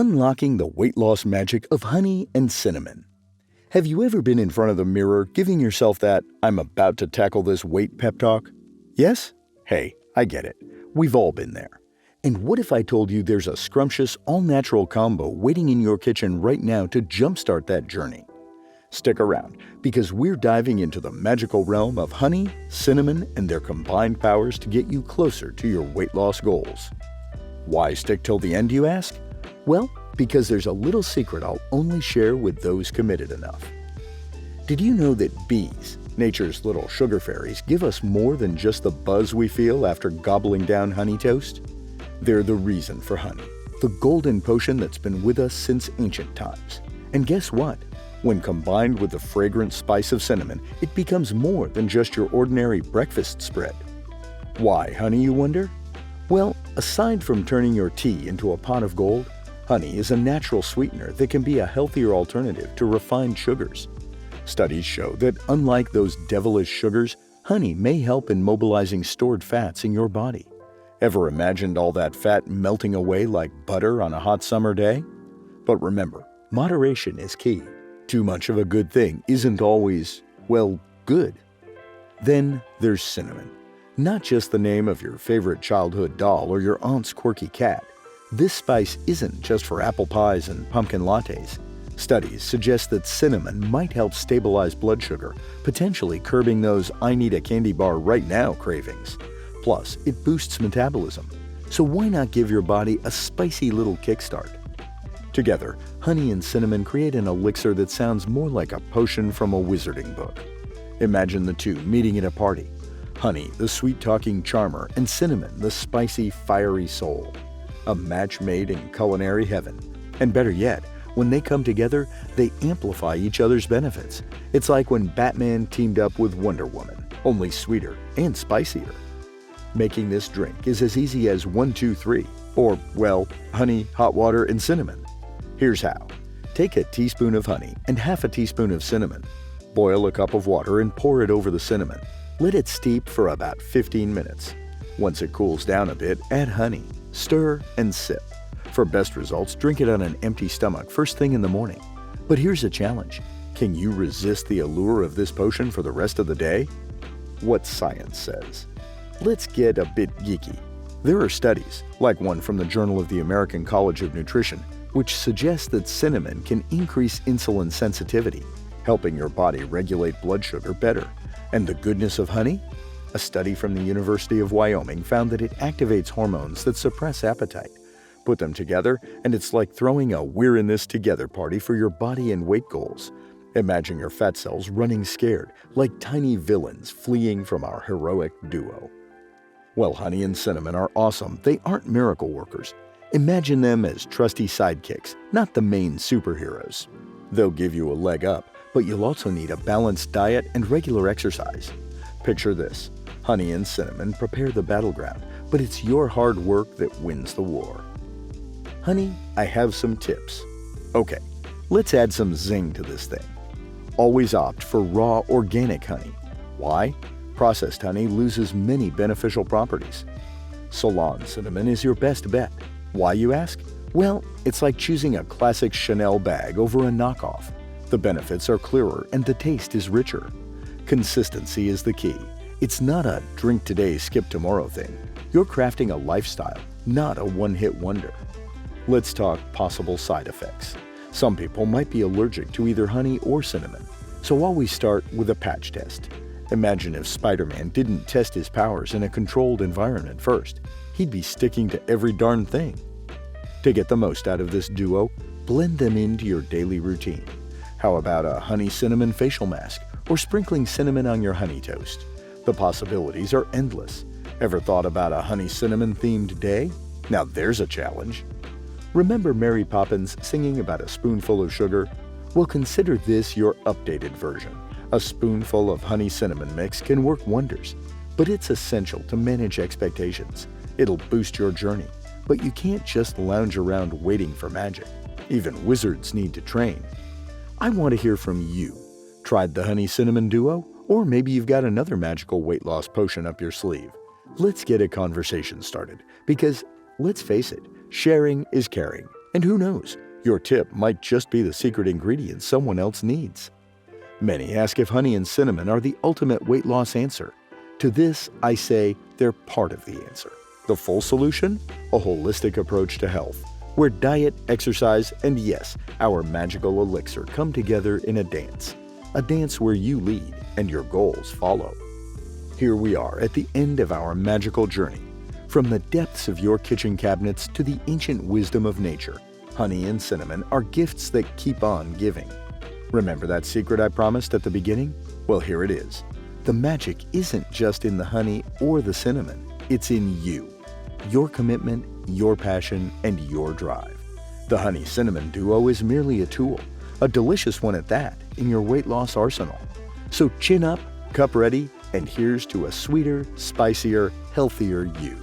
Unlocking the weight loss magic of honey and cinnamon. Have you ever been in front of the mirror giving yourself that "I'm about to tackle this weight" pep talk? Yes? Hey, I get it. We've all been there. And what if I told you there's a scrumptious, all-natural combo waiting in your kitchen right now to jumpstart that journey? Stick around, because we're diving into the magical realm of honey, cinnamon, and their combined powers to get you closer to your weight loss goals. Why stick till the end, you ask? Well, because there's a little secret I'll only share with those committed enough. Did you know that bees, nature's little sugar fairies, give us more than just the buzz we feel after gobbling down honey toast? They're the reason for honey, the golden potion that's been with us since ancient times. And guess what? When combined with the fragrant spice of cinnamon, it becomes more than just your ordinary breakfast spread. Why honey, you wonder? Well, aside from turning your tea into a pot of gold, honey is a natural sweetener that can be a healthier alternative to refined sugars. Studies show that unlike those devilish sugars, honey may help in mobilizing stored fats in your body. Ever imagined all that fat melting away like butter on a hot summer day? But remember, moderation is key. Too much of a good thing isn't always, well, good. Then there's cinnamon. Not just the name of your favorite childhood doll or your aunt's quirky cat. This spice isn't just for apple pies and pumpkin lattes. Studies suggest that cinnamon might help stabilize blood sugar, potentially curbing those "I need a candy bar right now" cravings. Plus, it boosts metabolism. So why not give your body a spicy little kickstart? Together, honey and cinnamon create an elixir that sounds more like a potion from a wizarding book. Imagine the two meeting at a party. Honey, the sweet-talking charmer, and cinnamon, the spicy, fiery soul. A match made in culinary heaven. And better yet, when they come together, they amplify each other's benefits. It's like when Batman teamed up with Wonder Woman, only sweeter and spicier. Making this drink is as easy as 1, 2, 3, or, well, honey, hot water, and cinnamon. Here's how. Take a teaspoon of honey and half a teaspoon of cinnamon. Boil a cup of water and pour it over the cinnamon. Let it steep for about 15 minutes. Once it cools down a bit, add honey. Stir and sip. For best results, drink it on an empty stomach first thing in the morning. But here's a challenge. Can you resist the allure of this potion for the rest of the day? What science says. Let's get a bit geeky. There are studies, like one from the Journal of the American College of Nutrition, which suggests that cinnamon can increase insulin sensitivity, helping your body regulate blood sugar better. And the goodness of honey? A study from the University of Wyoming found that it activates hormones that suppress appetite. Put them together, and it's like throwing a "we're in this together" party for your body and weight goals. Imagine your fat cells running scared, like tiny villains fleeing from our heroic duo. While honey and cinnamon are awesome, they aren't miracle workers. Imagine them as trusty sidekicks, not the main superheroes. They'll give you a leg up, but you'll also need a balanced diet and regular exercise. Picture this. Honey and cinnamon prepare the battleground, but it's your hard work that wins the war. Honey, I have some tips. Okay, let's add some zing to this thing. Always opt for raw organic honey. Why? Processed honey loses many beneficial properties. Ceylon cinnamon is your best bet. Why, you ask? Well, it's like choosing a classic Chanel bag over a knockoff. The benefits are clearer and the taste is richer. Consistency is the key. It's not a drink today, skip tomorrow thing. You're crafting a lifestyle, not a one-hit wonder. Let's talk possible side effects. Some people might be allergic to either honey or cinnamon, so always start with a patch test. Imagine if Spider-Man didn't test his powers in a controlled environment first. He'd be sticking to every darn thing. To get the most out of this duo, blend them into your daily routine. How about a honey-cinnamon facial mask or sprinkling cinnamon on your honey toast? The possibilities are endless. Ever thought about a honey-cinnamon themed day? Now there's a challenge. Remember Mary Poppins singing about a spoonful of sugar? Well, consider this your updated version. A spoonful of honey-cinnamon mix can work wonders, but it's essential to manage expectations. It'll boost your journey, but you can't just lounge around waiting for magic. Even wizards need to train. I want to hear from you. Tried the honey-cinnamon duo? Or maybe you've got another magical weight loss potion up your sleeve. Let's get a conversation started, because let's face it, sharing is caring. And who knows, your tip might just be the secret ingredient someone else needs. Many ask if honey and cinnamon are the ultimate weight loss answer. To this, I say they're part of the answer. The full solution? A holistic approach to health, where diet, exercise, and yes, our magical elixir come together in a dance. A dance where you lead and your goals follow. Here we are at the end of our magical journey. From the depths of your kitchen cabinets to the ancient wisdom of nature, honey and cinnamon are gifts that keep on giving. Remember that secret I promised at the beginning? Well, here it is. The magic isn't just in the honey or the cinnamon. It's in you. Your commitment, your passion, and your drive. The honey-cinnamon duo is merely a tool, a delicious one at that, in your weight loss arsenal. So chin up, cup ready, and here's to a sweeter, spicier, healthier you.